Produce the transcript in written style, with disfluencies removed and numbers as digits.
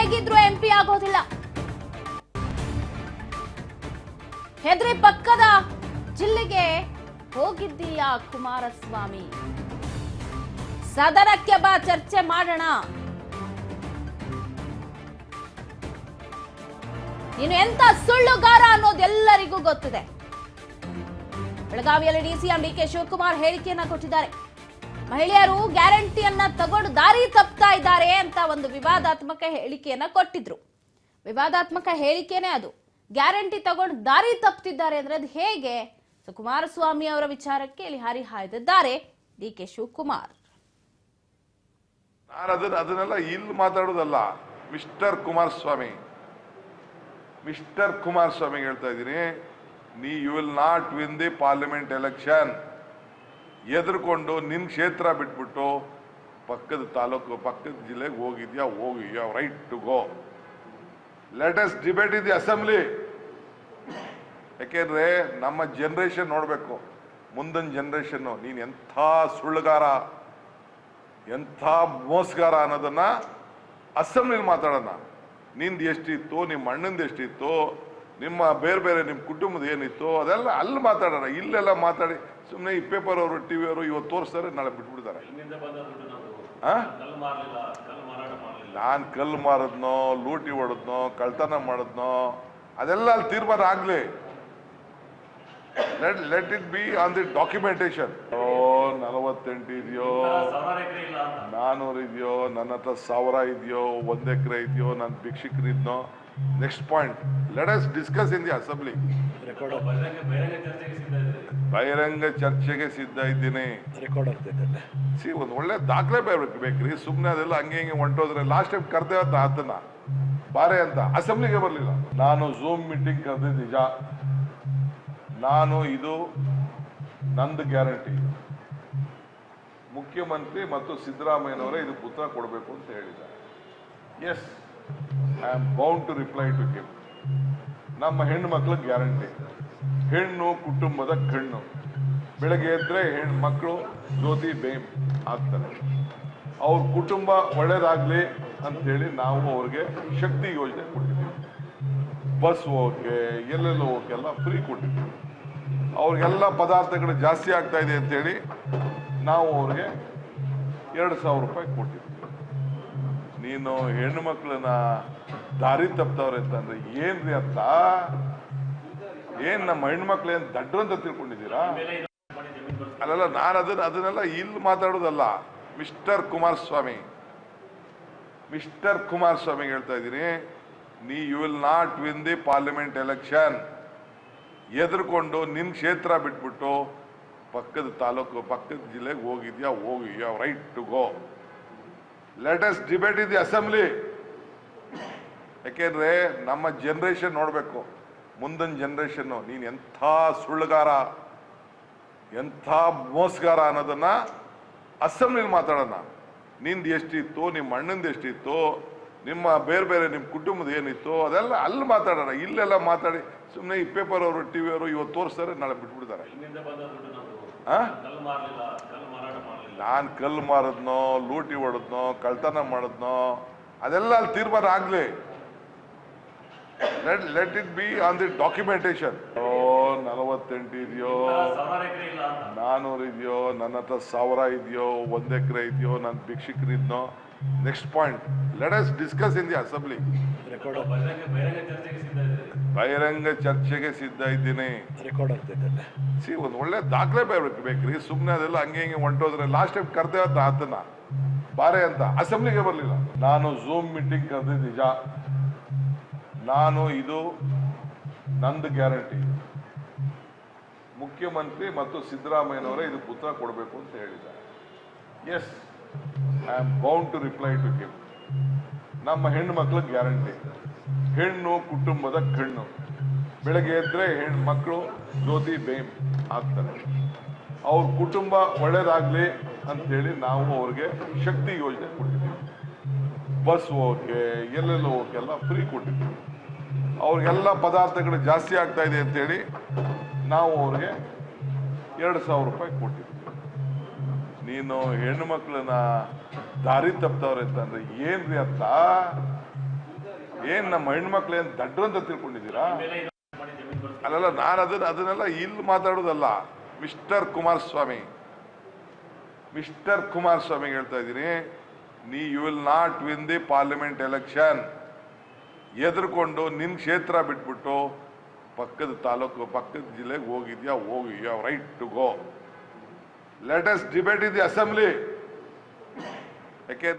ಹೇಗಿದ್ರು MP ಆಗೋದಿಲ್ಲ. ಹೆದ್ರಿ ಪಕ್ಕದ ಜಿಲ್ಲೆಗೆ ಹೋಗಿದ್ದೀಯಾ ಕುಮಾರಸ್ವಾಮಿ? ಸದನಕ್ಕೆ ಬಾ, ಚರ್ಚೆ ಮಾಡೋಣ. ನೀನು ಎಂತ ಸುಳ್ಳುಗಾರ ಅನ್ನೋದೆಲ್ಲರಿಗೂ ಗೊತ್ತಿದೆ. ಬೆಳಗಾವಿಯಲ್ಲಿ DCM DK ಶಿವಕುಮಾರ್ ಹೇಳಿಕೆಯನ್ನ ಕೊಟ್ಟಿದ್ದಾರೆ. ಮಹಿಳೆಯರು ಗ್ಯಾರಂಟಿಯನ್ನ ತಗೊಂಡು ದಾರಿ ತಪ್ತಾ ಇದ್ದಾರೆ ಅಂತ ಒಂದು ವಿವಾದಾತ್ಮಕ ಹೇಳಿಕೆಯನ್ನ ಕೊಟ್ಟಿದ್ರು. ವಿವಾದಾತ್ಮಕ ಹೇಳಿಕೆನೇ ಅದು. ಗ್ಯಾರಂಟಿ ತಗೊಂಡು ದಾರಿ ತಪ್ತಿದ್ದಾರೆ ಅಂದ್ರೆ ಅದು ಹೇಗೆ? ಕುಮಾರಸ್ವಾಮಿ ಅವರ ವಿಚಾರಕ್ಕೆ ಇಲ್ಲಿ ಹರಿಹಾಯ್ದಿದ್ದಾರೆ DK ಶಿವಕುಮಾರ್. ಅದನ್ನೆಲ್ಲ ಇಲ್ಲಿ ಮಾತಾಡೋದಲ್ಲ. ಮಿಸ್ಟರ್ ಕುಮಾರಸ್ವಾಮಿ ಹೇಳ್ತಾ ಇದ್ದೀನಿ, you will not win the parliament election. ಎದುರ್ಕೊಂಡು ನಿನ್ ಕ್ಷೇತ್ರ ಬಿಟ್ಬಿಟ್ಟು ಪಕ್ಕದ ತಾಲೂಕು ಪಕ್ಕದ ಜಿಲ್ಲೆಗೆ ಹೋಗಿದ್ಯಾ? ಹೋಗಿ, you have right to go. Let us debate in the assembly. ಯಾಕೆಂದ್ರೆ ನಮ್ಮ ಜನರೇಷನ್ ನೋಡ್ಬೇಕು, ಮುಂದಿನ ಜನರೇಷನ್. ನೀನ್ ಎಂಥ ಸುಳ್ಳುಗಾರ, ಎಂಥ ಮೋಸಗಾರ ಅನ್ನೋದನ್ನ ಅಸೆಂಬ್ಲಿಲಿ ಮಾತಾಡೋಣ. ನಿಂದು ಎಷ್ಟಿತ್ತು, ನಿಮ್ಮ ಅಣ್ಣಂದು ಎಷ್ಟಿತ್ತು, ನಿಮ್ಮ ಬೇರೆ ಬೇರೆ ನಿಮ್ಮ ಕುಟುಂಬದ ಏನಿತ್ತು, ಅದೆಲ್ಲ ಅಲ್ಲಿ ಮಾತಾಡೋಣ. ಇಲ್ಲೆಲ್ಲ ಮಾತಾಡಿ ಸುಮ್ಮನೆ ಈ ಪೇಪರ್ ಅವರು TV ಅವರು ಇವತ್ತು ತೋರಿಸ್ತಾರೆ, ನಾಳೆ ಬಿಟ್ಬಿಡ್ತಾರೆ. ನಾನು ಕಲ್ಲು ಮಾರದ್ನೋ, ಲೂಟಿ ಹೊಡೆದ್ನೋ, ಕಳ್ತನ ಮಾಡಿದ್ನೋ, ಅದೆಲ್ಲ ಅಲ್ಲಿ ತೀರ್ಮಾನ ಆಗ್ಲಿ. Let it be on the documentation. 48 ಇದೆಯೋ, 400 ಇದೆಯೋ, ನನ್ನ ಹತ್ರ 1000 ಇದೆಯೋ, 1 ಎಕರೆ ಇದೆಯೋ, ನಾನು ಭಿಕ್ಷುಕರಿದ್ನೋ, next point. Let us discuss in the assembly. ಬಹಿರಂಗ ಚರ್ಚೆಗೆ ಸಿದ್ಧ ಇದ್ದೀನಿ. ಒಂದು ಒಳ್ಳೆ ದಾಖಲೆ ಬೇಕ್ರಿ. ಸುಮ್ಮನೆ ಅದೆಲ್ಲ ಹಂಗೆ ಹಿಂಗೆ ಹೊಂಟೋದ್ರೆ ಲಾಸ್ಟ್ ಟೈಮ್ ಕರ್ದೇವ ಅದನ್ನ ಬಾರೆ ಅಂತ ಅಸೆಂಬ್ಲಿಗೆ ಬರಲಿಲ್ಲ. ನಾನು ಝೂಮ್ ಮೀಟಿಂಗ್ ಕರೆದಿದ್ದು ನಿಜ. ಇದು ನಂದು ಗ್ಯಾರಂಟಿ. ಮುಖ್ಯಮಂತ್ರಿ ಮತ್ತು ಸಿದ್ದರಾಮಯ್ಯನವರೇ ಇದಕ್ಕೆ ಉತ್ತರ ಕೊಡಬೇಕು ಅಂತ ಹೇಳಿದ್ದಾರೆ. Yes, I am bound to reply to him. ನಮ್ಮ ಹೆಣ್ಣು ಮಕ್ಕಳ ಗ್ಯಾರಂಟಿ. ಹೆಣ್ಣು ಕುಟುಂಬದ ಕಣ್ಣು. ಬೆಳಗ್ಗೆ ಎದ್ರೆ ಹೆಣ್ಣು ಮಕ್ಕಳು ಜ್ಯೋತಿ ಬೇಮ್ ಆಗ್ತಾರೆ. ಅವ್ರ ಕುಟುಂಬ ಒಳ್ಳೇದಾಗ್ಲಿ ಅಂತೇಳಿ ನಾವು ಅವ್ರಿಗೆ ಶಕ್ತಿ ಯೋಜನೆ ಕೊಟ್ಟಿದ್ದೀವಿ. ಬಸ್ ಹೋಗಕ್ಕೆ, ಎಲ್ಲೆಲ್ಲೋ ಹೋಗಕ್ಕೆಲ್ಲ ಫ್ರೀ ಕೊಟ್ಟಿದ್ದೀವಿ. ಅವ್ರಿಗೆಲ್ಲ ಪದಾರ್ಥಗಳು ಜಾಸ್ತಿ ಆಗ್ತಾ ಇದೆ ಅಂತೇಳಿ ನಾವು ಅವ್ರಿಗೆ 2000 ರೂಪಾಯಿ ಕೊಟ್ಟಿದ್ದೀವಿ. ನೀನು ಹೆಣ್ಣು ಮಕ್ಕಳನ್ನ ದಾರಿ ತಪ್ತವ್ರೆ ಅಂತಂದ್ರೆ ಏನ್ರಿ ಅಂತ? ಏನ್ ನಮ್ಮ ಹೆಣ್ಮಕ್ಳು ಏನ್ ದಡ್ರು ಅಂತ ತಿಳ್ಕೊಂಡಿದ್ದೀರಾ? ಅಲ್ಲಲ್ಲ, ನಾನು ಅದನ್ನೆಲ್ಲ ಇಲ್ಲಿ ಮಾತಾಡೋದಲ್ಲ. ಮಿಸ್ಟರ್ ಕುಮಾರಸ್ವಾಮಿ ಹೇಳ್ತಾ ಇದ್ದೀನಿ, you will not win the parliament election. ಎದುರ್ಕೊಂಡು ನಿನ್ ಕ್ಷೇತ್ರ ಬಿಟ್ಬಿಟ್ಟು ಪಕ್ಕದ ತಾಲೂಕು ಪಕ್ಕದ ಜಿಲ್ಲೆಗೆ ಹೋಗಿದ್ಯಾ? ಹೋಗಿ, you have right to go. Let us debate in the assembly. ಯಾಕೆಂದ್ರೆ ನಮ್ಮ ಜನರೇಷನ್ ನೋಡ್ಬೇಕು, ಮುಂದಿನ ಜನರೇಷನ್. ನೀನ್ ಎಂಥ ಸುಳ್ಳುಗಾರ, ಎಂಥ ಮೋಸಗಾರ ಅನ್ನೋದನ್ನ ಅಸೆಂಬ್ಲಿಲಿ ಮಾತಾಡೋಣ. ನಿಂದು ಎಷ್ಟಿತ್ತು, ನಿಮ್ಮ ಅಣ್ಣಂದು ಎಷ್ಟಿತ್ತು, ನಿಮ್ಮ ಬೇರೆ ಬೇರೆ ನಿಮ್ಮ ಕುಟುಂಬದ ಏನಿತ್ತು, ಅದೆಲ್ಲ ಅಲ್ಲಿ ಮಾತಾಡೋಣ. ಇಲ್ಲೆಲ್ಲ ಮಾತಾಡಿ ಸುಮ್ಮನೆ ಈ ಪೇಪರ್ ಅವರು TV ಅವರು ಇವತ್ತು ತೋರಿಸ್ತಾರೆ, ನಾಳೆ ಬಿಟ್ಬಿಡ್ತಾರೆ. ನಾನು ಕಲ್ಲು ಮಾರದ್ನೋ, ಲೂಟಿ ಹೊಡೆದ್ನೋ, ಕಳ್ತನ ಮಾಡಿದ್ನೋ, ಅದೆಲ್ಲ ಅಲ್ಲಿ ತೀರ್ಮಾನ ಆಗ್ಲಿ. Let it be on the documentation. 48 ಇದೆಯೋ, 400 ಇದೆಯೋ, ನನ್ನ ಹತ್ರ 1000 ಇದೆಯೋ, 1 ಎಕರೆ ಇದೆಯೋ, ನಾನು ಭಿಕ್ಷುಕರಿದ್ನೋ, next point. Let us discuss in the assembly. ಬಹಿರಂಗ ಚರ್ಚೆಗೆ ಸಿದ್ಧ ಇದ್ದೀನಿ. ಒಂದು ಒಳ್ಳೆ ದಾಖಲೆ ಬೇಕ್ರಿ. ಸುಮ್ಮನೆ ಅದೆಲ್ಲ ಹಂಗೆ ಹಿಂಗೆ ಹೊಂಟೋದ್ರೆ ಲಾಸ್ಟ್ ಟೈಮ್ ಕರ್ದೇವ ಅದನ್ನ ಬಾರೆ ಅಂತ ಅಸೆಂಬ್ಲಿಗೆ ಬರಲಿಲ್ಲ. ನಾನು ಝೂಮ್ ಮೀಟಿಂಗ್ ಕರೆದಿದ್ದು ನಿಜ. ಇದು ನಂದು ಗ್ಯಾರಂಟಿ. ಮುಖ್ಯಮಂತ್ರಿ ಮತ್ತು ಸಿದ್ದರಾಮಯ್ಯನವರೇ ಇದಕ್ಕೆ ಉತ್ತರ ಕೊಡಬೇಕು ಅಂತ ಹೇಳಿದ್ದಾರೆ. Yes, I am bound to reply to him. ನಮ್ಮ ಹೆಣ್ಣು ಮಕ್ಕಳ ಗ್ಯಾರಂಟಿ. ಹೆಣ್ಣು ಕುಟುಂಬದ ಕಣ್ಣು. ಬೆಳಗ್ಗೆ ಎದ್ರೆ ಹೆಣ್ಣು ಮಕ್ಕಳು ಜ್ಯೋತಿ ಬೇಮ್ ಆಗ್ತಾರೆ. ಅವ್ರ ಕುಟುಂಬ ಒಳ್ಳೇದಾಗ್ಲಿ ಅಂತೇಳಿ ನಾವು ಅವ್ರಿಗೆ ಶಕ್ತಿ ಯೋಜನೆ ಕೊಟ್ಟಿದ್ದೀವಿ. ಬಸ್ ಹೋಗಕ್ಕೆ, ಎಲ್ಲೆಲ್ಲೋ ಹೋಗಕ್ಕೆಲ್ಲ ಫ್ರೀ ಕೊಟ್ಟಿದ್ದೀವಿ. ಅವ್ರಿಗೆಲ್ಲ ಪದಾರ್ಥಗಳು ಜಾಸ್ತಿ ಆಗ್ತಾ ಇದೆ ಅಂತೇಳಿ ನಾವು ಅವ್ರಿಗೆ 2000 ರೂಪಾಯಿ ಕೊಟ್ಟಿದ್ದೀವಿ. ನೀನು ಹೆಣ್ಣು ಮಕ್ಕಳನ್ನ ದಾರಿ ತಪ್ತವ್ರೆ ಅಂತಂದ್ರೆ ಏನ್ರಿ ಅಂತ? ಏನ್ ನಮ್ಮ ಹೆಣ್ಮಕ್ಳು ಏನ್ ದಡ್ರು ಅಂತ ತಿಳ್ಕೊಂಡಿದ್ದೀರಾ? ಅಲ್ಲಲ್ಲ, ನಾನು ಅದನ್ನೆಲ್ಲ ಇಲ್ಲಿ ಮಾತಾಡೋದಲ್ಲ. ಮಿಸ್ಟರ್ ಕುಮಾರಸ್ವಾಮಿ ಹೇಳ್ತಾ ಇದ್ದೀನಿ, you will not win the parliament election. ಎದುರ್ಕೊಂಡು ನಿನ್ ಕ್ಷೇತ್ರ ಬಿಟ್ಬಿಟ್ಟು ಪಕ್ಕದ ತಾಲೂಕು, ಪಕ್ಕದ ಜಿಲ್ಲೆಗೆ ಹೋಗಿದ್ಯಾ, ಹೋಗಿ, you have right to go. Let us debate in the assembly. ಯಾಕೆ